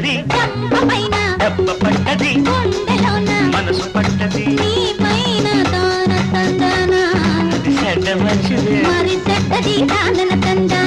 పడ్డది దెబ్బ పడ్డది మనసు పడ్డది నీ పైన తాన తందన అది చెడ్డ మంచిదే మరి చెడ్డది తానన తందన